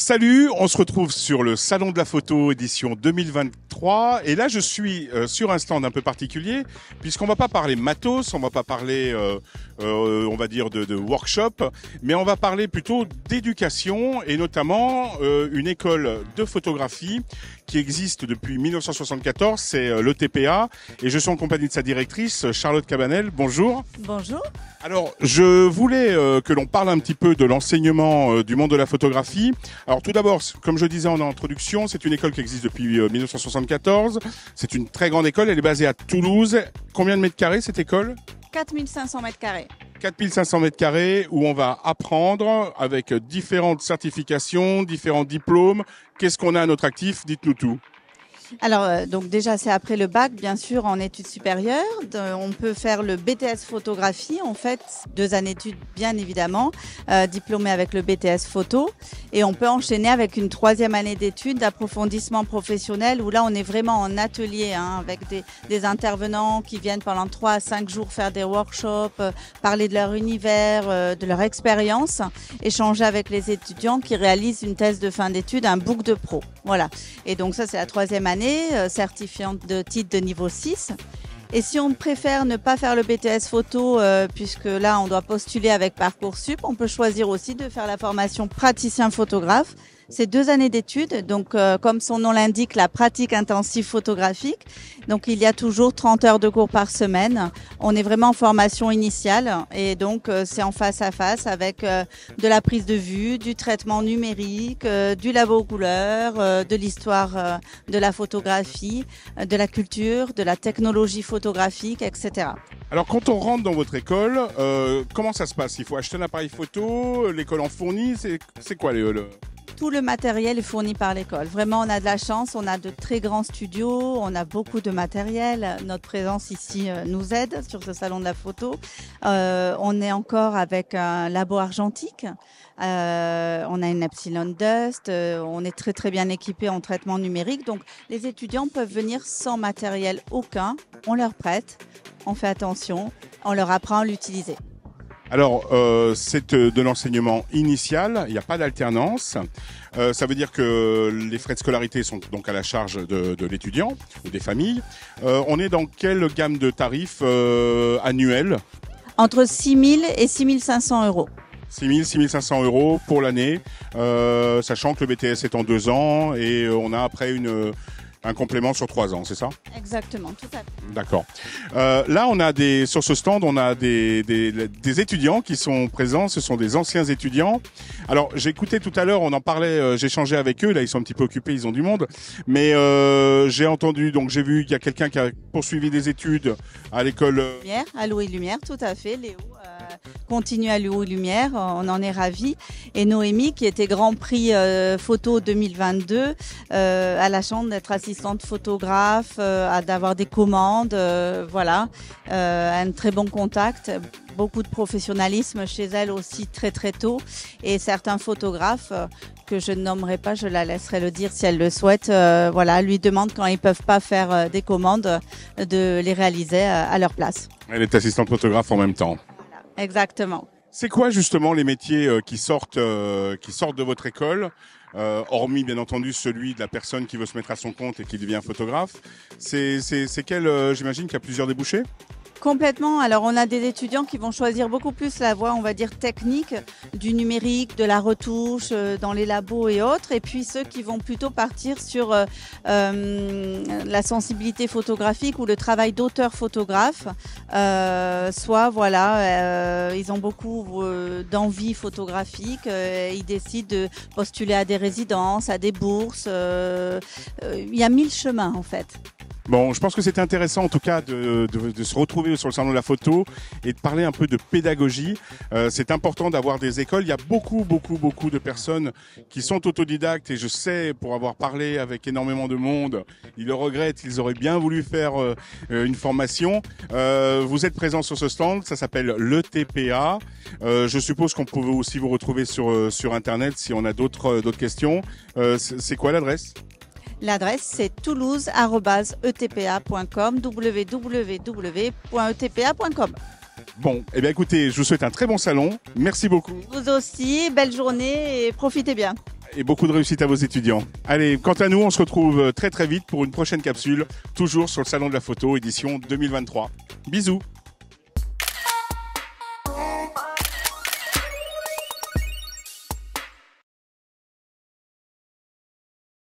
Salut, on se retrouve sur le Salon de la Photo édition 2023 et là je suis sur un stand un peu particulier puisqu'on va pas parler matos, on va pas parler on va dire de workshop, mais on va parler plutôt d'éducation et notamment une école de photographie qui existe depuis 1974, c'est l'ETPA et je suis en compagnie de sa directrice Charlotte Cabanel. Bonjour. Bonjour. Alors, je voulais que l'on parle un petit peu de l'enseignement du monde de la photographie. Alors, tout d'abord, comme je disais en introduction, c'est une école qui existe depuis 1974. C'est une très grande école. Elle est basée à Toulouse. Combien de mètres carrés cette école ? 4500 mètres carrés. 4500 mètres carrés où on va apprendre avec différentes certifications, différents diplômes. Qu'est-ce qu'on a à notre actif ? Dites-nous tout. Alors, donc déjà, c'est après le bac, bien sûr, en études supérieures. On peut faire le BTS photographie, en fait, 2 années d'études, bien évidemment, diplômé avec le BTS photo. Et on peut enchaîner avec une 3e année d'études d'approfondissement professionnel, où là, on est vraiment en atelier, avec des intervenants qui viennent pendant 3 à 5 jours faire des workshops, parler de leur univers, de leur expérience, échanger avec les étudiants qui réalisent une thèse de fin d'études, un book de pro. Voilà. Et donc ça, c'est la 3e année. Certifiante de titre de niveau 6. Et si on préfère ne pas faire le BTS photo, puisque là on doit postuler avec Parcoursup, on peut choisir aussi de faire la formation praticien photographe. C'est 2 années d'études, donc comme son nom l'indique, la pratique intensive photographique. Donc il y a toujours 30 heures de cours par semaine. On est vraiment en formation initiale et donc c'est en face à face avec de la prise de vue, du traitement numérique, du labo couleur, de l'histoire de la photographie, de la culture, de la technologie photographique, etc. Alors quand on rentre dans votre école, comment ça se passe ? Il faut acheter un appareil photo, l'école en fournit, c'est quoi Tout le matériel est fourni par l'école. Vraiment, on a de la chance, on a de très grands studios, on a beaucoup de matériel. Notre présence ici nous aide sur ce salon de la photo. On est encore avec un labo argentique. On a une Epsilon Dust. On est très très bien équipé en traitement numérique. Donc, les étudiants peuvent venir sans matériel aucun. On leur prête, on fait attention, on leur apprend à l'utiliser. Alors, c'est de l'enseignement initial, il n'y a pas d'alternance. Ça veut dire que les frais de scolarité sont donc à la charge de l'étudiant ou des familles. On est dans quelle gamme de tarifs annuels ? Entre 6 000 et 6 500 euros. 6 000, 6 500 euros pour l'année, sachant que le BTS est en 2 ans et on a après un complément sur 3 ans, c'est ça ? Exactement, tout à fait. D'accord. Là, on a sur ce stand, on a des étudiants qui sont présents. Ce sont des anciens étudiants. Alors, j'ai écouté tout à l'heure, on en parlait, j'échangeais avec eux. Là, ils sont un petit peu occupés, ils ont du monde. Mais j'ai entendu, donc j'ai vu qu'il y a quelqu'un qui a poursuivi des études à l'école. Lumière, à l'eau et lumière, tout à fait. Léo continue à l'eau et lumière, on en est ravis. Et Noémie, qui était Grand Prix photo 2022, a la chance d'être assistante photographe, d'avoir des commandes, voilà, un très bon contact, beaucoup de professionnalisme chez elle aussi très très tôt, et certains photographes que je ne nommerai pas, je la laisserai le dire si elle le souhaite, voilà, lui demandent quand ils peuvent pas faire des commandes de les réaliser à leur place. Elle est assistante photographe en même temps. Voilà, exactement. C'est quoi justement les métiers qui sortent de votre école ? Hormis bien entendu celui de la personne qui veut se mettre à son compte et qui devient photographe, c'est quel, j'imagine qu'il y a plusieurs débouchés ? Complètement. Alors, on a des étudiants qui vont choisir beaucoup plus la voie, on va dire, technique, du numérique, de la retouche, dans les labos et autres. Et puis, ceux qui vont plutôt partir sur la sensibilité photographique ou le travail d'auteur photographe. Soit, voilà, ils ont beaucoup d'envie photographique. Ils décident de postuler à des résidences, à des bourses. Il y a 1000 chemins, en fait. Bon, je pense que c'était intéressant en tout cas de se retrouver sur le salon de la photo et de parler un peu de pédagogie. C'est important d'avoir des écoles. Il y a beaucoup de personnes qui sont autodidactes et je sais, pour avoir parlé avec énormément de monde, ils le regrettent, ils auraient bien voulu faire une formation. Vous êtes présents sur ce stand, ça s'appelle l'ETPA. Je suppose qu'on peut aussi vous retrouver sur Internet si on a d'autres questions. C'est quoi l'adresse ? L'adresse, c'est toulouse@etpa.com, www.etpa.com. Bon, eh bien écoutez, je vous souhaite un très bon salon. Merci beaucoup. Vous aussi, belle journée et profitez bien. Et beaucoup de réussite à vos étudiants. Allez, quant à nous, on se retrouve très très vite pour une prochaine capsule, toujours sur le Salon de la Photo, édition 2023. Bisous.